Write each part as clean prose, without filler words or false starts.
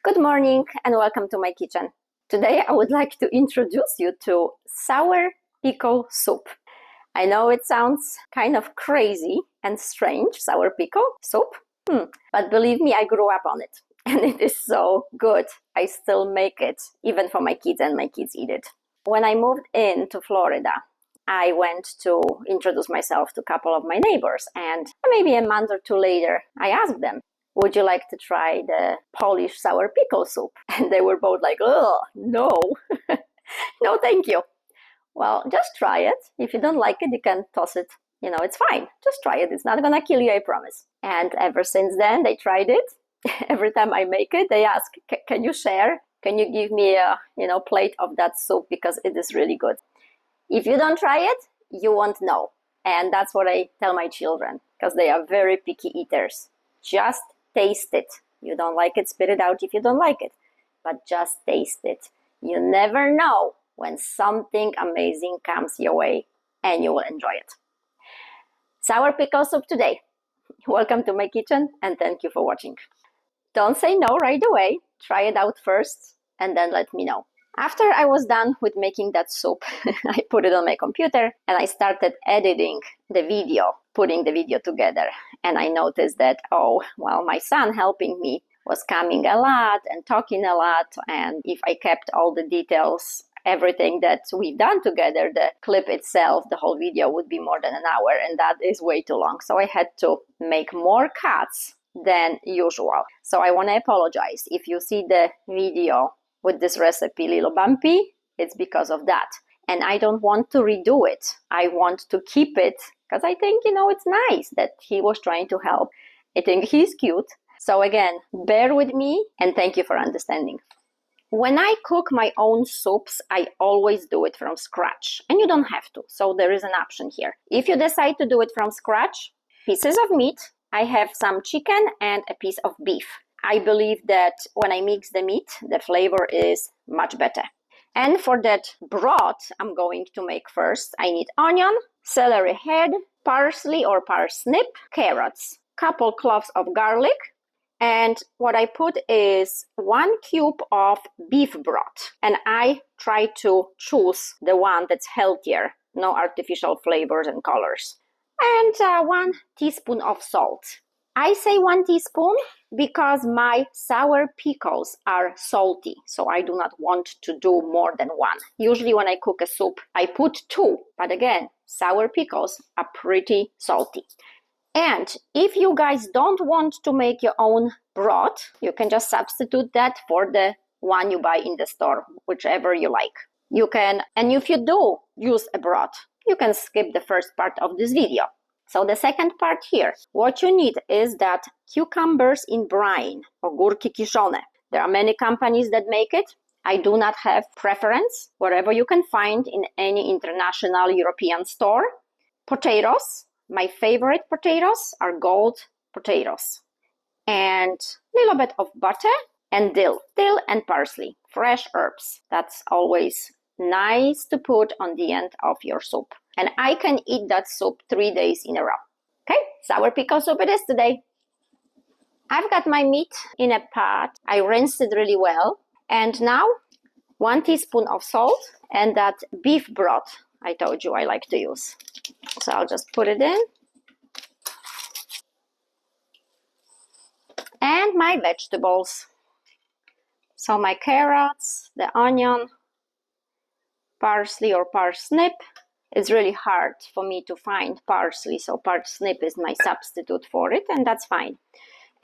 Good morning and welcome to my kitchen. Today I would like to introduce you to sour pickle soup. I know it sounds kind of crazy and strange, sour pickle soup, but believe me, I grew up on it and it is so good. I still make it even for my kids and my kids eat it. When I moved into Florida, I went to introduce myself to a couple of my neighbors, and maybe a month or two later, I asked them, would you like to try the Polish sour pickle soup? And they were both like, oh, no, no, thank you. Well, just try it. If you don't like it, you can toss it. It's fine. Just try it. It's not going to kill you, I promise. And ever since then, they tried it. Every time I make it, they ask, can you share? Can you give me a plate of that soup? Because it is really good. If you don't try it, you won't know. And that's what I tell my children, because they are very picky eaters. Just taste it. You don't like it, spit it out if you don't like it. But just taste it. You never know when something amazing comes your way and you will enjoy it. Sour pickle soup today. Welcome to my kitchen and thank you for watching. Don't say no right away. Try it out first and then let me know. After I was done with making that soup, I put it on my computer and I started editing the video, putting the video together. And I noticed that, my son helping me was coming a lot and talking a lot. And if I kept all the details, everything that we've done together, the clip itself, the whole video would be more than an hour. And that is way too long. So I had to make more cuts than usual. So I want to apologize. If you see the video with this recipe a little bumpy, it's because of that. And I don't want to redo it. I want to keep it because I think, it's nice that he was trying to help. I think he's cute. So again, bear with me and thank you for understanding. When I cook my own soups, I always do it from scratch. And you don't have to. So there is an option here. If you decide to do it from scratch, pieces of meat, I have some chicken and a piece of beef. I believe that when I mix the meat, the flavor is much better. And for that broth I'm going to make first, I need onion, celery head, parsley or parsnip, carrots, couple cloves of garlic, and what I put is 1 cube of beef broth. And I try to choose the one that's healthier, no artificial flavors and colors. And 1 teaspoon of salt. I say 1 teaspoon because my sour pickles are salty, so I do not want to do more than 1. Usually when I cook a soup, I put 2, but again, sour pickles are pretty salty. And if you guys don't want to make your own broth, you can just substitute that for the one you buy in the store, whichever you like. You can, and if you do use a broth, you can skip the first part of this video. So the second part here, what you need is that cucumbers in brine, ogórki kiszone. There are many companies that make it. I do not have preference, wherever you can find in any international European store. Potatoes, my favorite potatoes are gold potatoes. And a little bit of butter and dill and parsley, fresh herbs. That's always nice to put on the end of your soup. And I can eat that soup 3 days in a row. Okay, sour pickle soup it is today. I've got my meat in a pot. I rinsed it really well. And now 1 teaspoon of salt and that beef broth I told you I like to use. So I'll just put it in. And my vegetables. So my carrots, the onion, parsley or parsnip. It's really hard for me to find parsley, so parsnip is my substitute for it, and that's fine.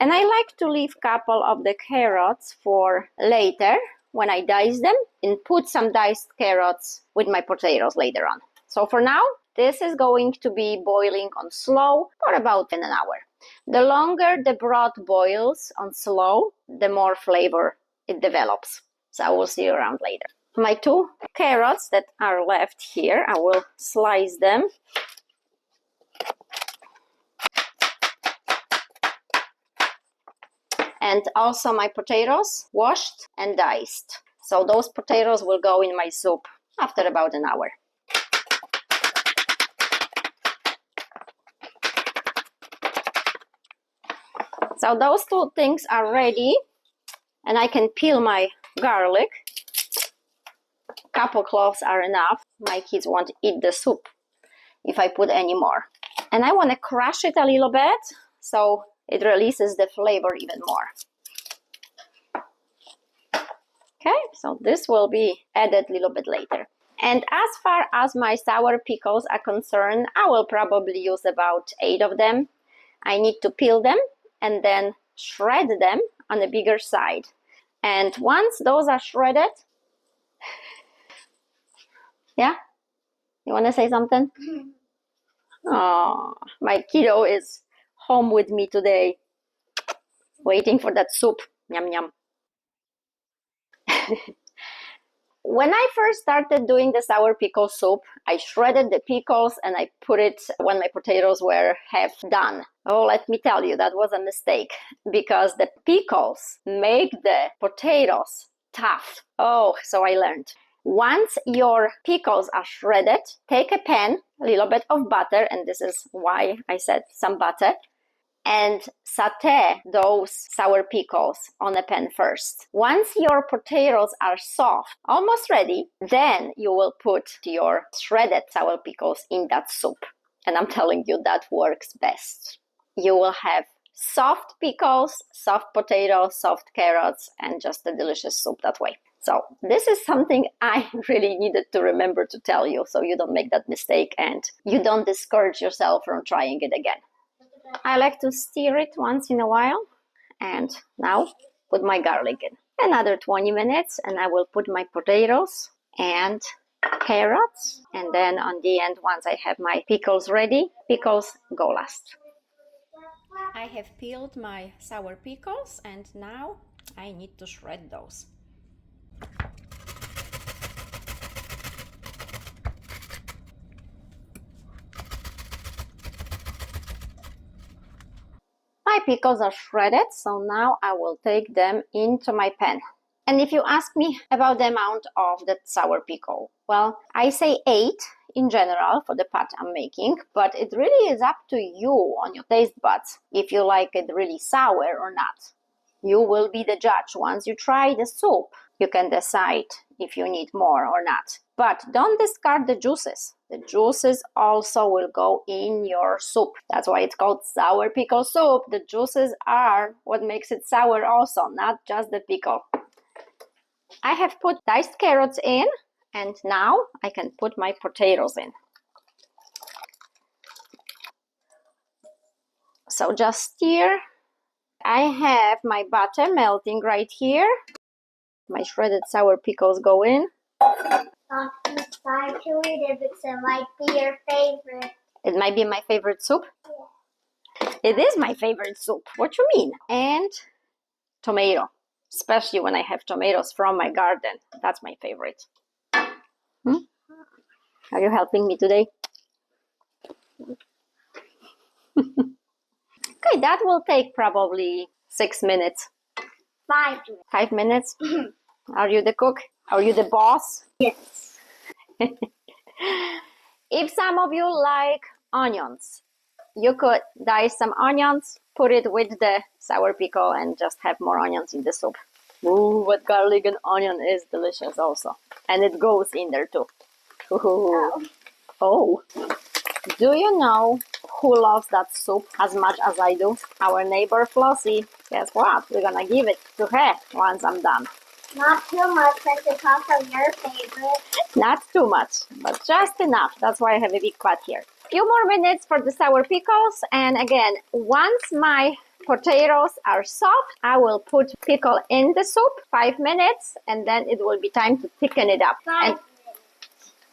And I like to leave a couple of the carrots for later when I dice them and put some diced carrots with my potatoes later on. So for now, this is going to be boiling on slow for about an hour. The longer the broth boils on slow, the more flavor it develops. So I will see you around later. My 2 carrots that are left here, I will slice them. And also my potatoes, washed and diced. So those potatoes will go in my soup after about an hour. So those 2 things are ready. And I can peel my garlic. Couple cloves are enough. My kids won't eat the soup if I put any more. And I want to crush it a little bit so it releases the flavor even more. Okay, so this will be added a little bit later. And as far as my sour pickles are concerned, I will probably use about 8 of them. I need to peel them and then shred them on a bigger side. And once those are shredded, yeah? You want to say something? Oh, my kiddo is home with me today, waiting for that soup. Yum, yum. When I first started doing the sour pickle soup, I shredded the pickles and I put it when my potatoes were half done. Oh, let me tell you, that was a mistake because the pickles make the potatoes tough. Oh, so I learned. Once your pickles are shredded, take a pan, a little bit of butter, and this is why I said some butter, and saute those sour pickles on a pan first. Once your potatoes are soft, almost ready, then you will put your shredded sour pickles in that soup. And I'm telling you, that works best. You will have soft pickles, soft potatoes, soft carrots, and just a delicious soup that way. So this is something I really needed to remember to tell you so you don't make that mistake and you don't discourage yourself from trying it again. I like to stir it once in a while, and now put my garlic in. Another 20 minutes and I will put my potatoes and carrots, and then on the end, once I have my pickles ready, pickles go last. I have peeled my sour pickles and now I need to shred those. My pickles are shredded, so now I will take them into my pan. And if you ask me about the amount of the sour pickle, well, I say 8 in general for the pot I'm making, but it really is up to you on your taste buds if you like it really sour or not. You will be the judge. Once you try the soup, you can decide if you need more or not. But don't discard the juices. The juices also will go in your soup. That's why it's called sour pickle soup. The juices are what makes it sour also, not just the pickle. I have put diced carrots in, and now I can put my potatoes in. So just stir. I have my butter melting right here. My shredded sour pickles go in. Subscribe to it if it might be your favorite. It might be my favorite soup. Yeah. It is my favorite soup. What you mean? And tomato, especially when I have tomatoes from my garden. That's my favorite. Are you helping me today? Okay, that will take probably 6 minutes. 5 minutes. 5 minutes? Are you the cook? Are you the boss? Yes. If some of you like onions, you could dice some onions, put it with the sour pickle, and just have more onions in the soup. Ooh, but garlic and onion is delicious also. And it goes in there too. Ooh. Oh. Do you know who loves that soup as much as I do? Our neighbor Flossie. Guess what? We're gonna give it to her once I'm done. Not too much, since it's also your favorite. Not too much, but just enough. That's why I have a big pot here. Few more minutes for the sour pickles, and again, once my potatoes are soft, I will put pickle in the soup. 5 minutes, and then it will be time to thicken it up.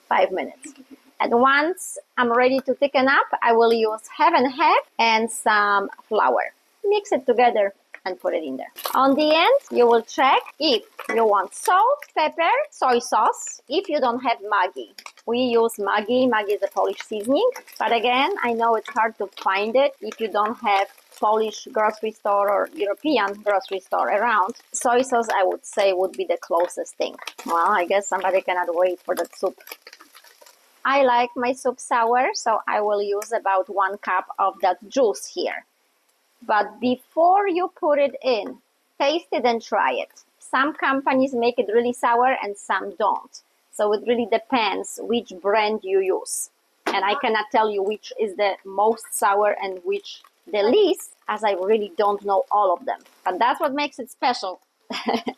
5 minutes. And once I'm ready to thicken up, I will use half and half and some flour. Mix it together and put it in there. On the end, you will check if you want salt, pepper, soy sauce. If you don't have Maggi, we use Maggi. Maggi is a Polish seasoning. But again, I know it's hard to find it if you don't have Polish grocery store or European grocery store around. Soy sauce, I would say, would be the closest thing. Well, I guess somebody cannot wait for that soup. I like my soup sour, so I will use about 1 cup of that juice here. But before you put it in, taste it and try it. Some companies make it really sour and some don't. So it really depends which brand you use. And I cannot tell you which is the most sour and which the least, as I really don't know all of them. But that's what makes it special.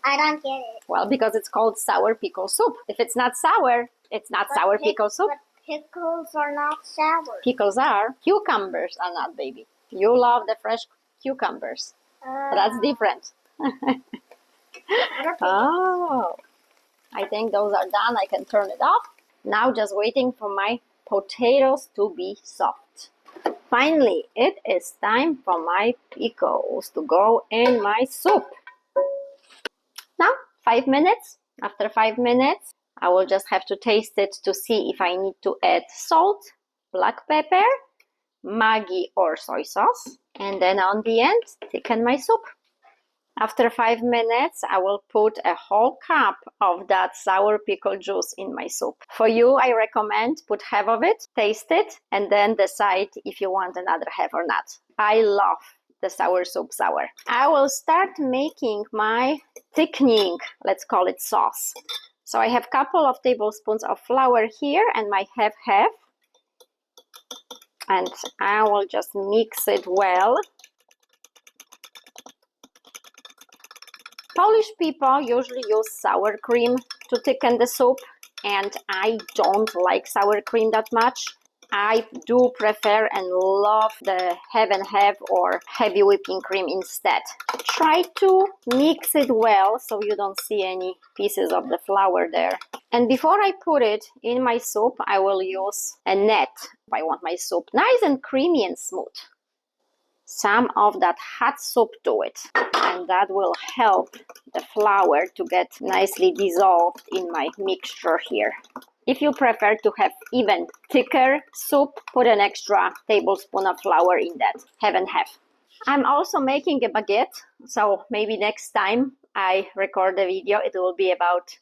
I don't get it. Well, because it's called sour pickle soup. If it's not sour, it's not sour pickle soup. But pickles are not sour. Pickles are. Cucumbers are not, baby. You love the fresh cucumbers. That's different. Oh, I think those are done. I can turn it off. Now just waiting for my potatoes to be soft. Finally, it is time for my pickles to go in my soup. Now, 5 minutes. After 5 minutes, I will just have to taste it to see if I need to add salt, black pepper, maggi or soy sauce. And then on the end, thicken my soup. After 5 minutes, I will put a whole cup of that sour pickle juice in my soup. For you, I recommend put half of it, taste it, and then decide if you want another half or not. I love the sour soup sour. I will start making my thickening, let's call it sauce. So I have a couple of tablespoons of flour here and my half. And I will just mix it well. Polish people usually use sour cream to thicken the soup, and I don't like sour cream that much. I do prefer and love the half or heavy whipping cream instead. Try to mix it well so you don't see any pieces of the flour there. And before I put it in my soup, I will use a net. I want my soup nice and creamy and smooth. Some of that hot soup to it, and that will help the flour to get nicely dissolved in my mixture here. If you prefer to have even thicker soup, put an extra tablespoon of flour in that, half. I'm also making a baguette, so maybe next time I record a video, it will be about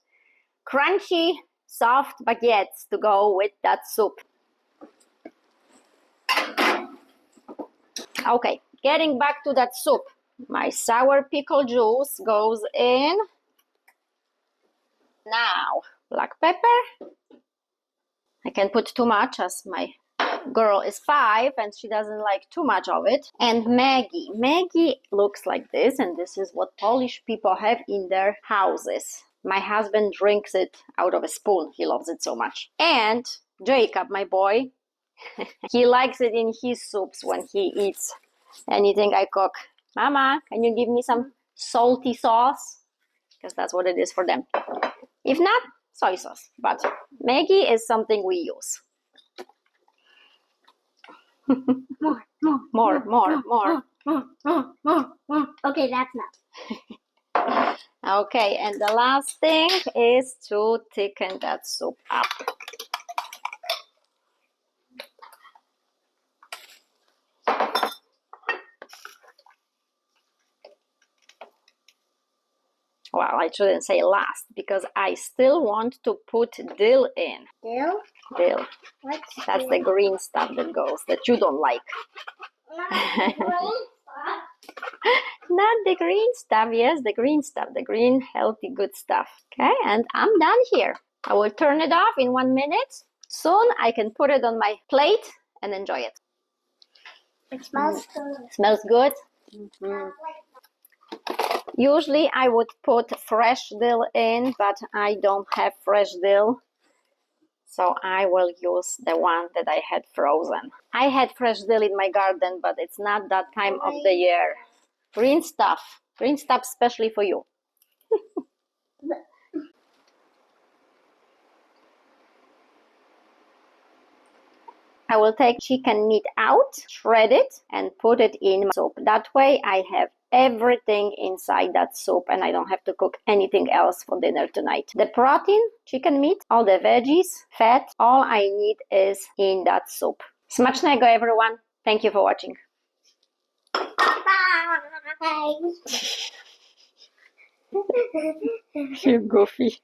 crunchy, soft baguettes to go with that soup. Okay, getting back to that soup. My sour pickle juice goes in. Now, black pepper. I can put too much as my girl is 5 and she doesn't like too much of it. And Maggi. Maggi looks like this, and this is what Polish people have in their houses. My husband drinks it out of a spoon. He loves it so much. And Jacob, my boy, he likes it in his soups when he eats anything I cook. Mama, can you give me some salty sauce? Because that's what it is for them. If not, soy sauce. But Maggi is something we use. More. Okay, that's enough. Okay, and the last thing is to thicken that soup up. Well, I shouldn't say last, because I still want to put dill in. Dill? Dill. What's That's dill? the green stuff that goes, that you don't like. Not the green stuff, yes, the green stuff, the green, healthy, good stuff. Okay, and I'm done here. I will turn it off in 1 minute. Soon I can put it on my plate and enjoy it. It smells good. Smells good? Mm-hmm. Usually I would put fresh dill in, but I don't have fresh dill. So I will use the one that I had frozen. I had fresh dill in my garden, but it's not that time of the year. Green stuff especially for you. I will take chicken meat out, shred it, and put it in soup. That way I have everything inside that soup and I don't have to cook anything else for dinner tonight. The protein, chicken meat, all the veggies, fat, all I need is in that soup. Smacznego, everyone. Thank you for watching. Bye. You goofy.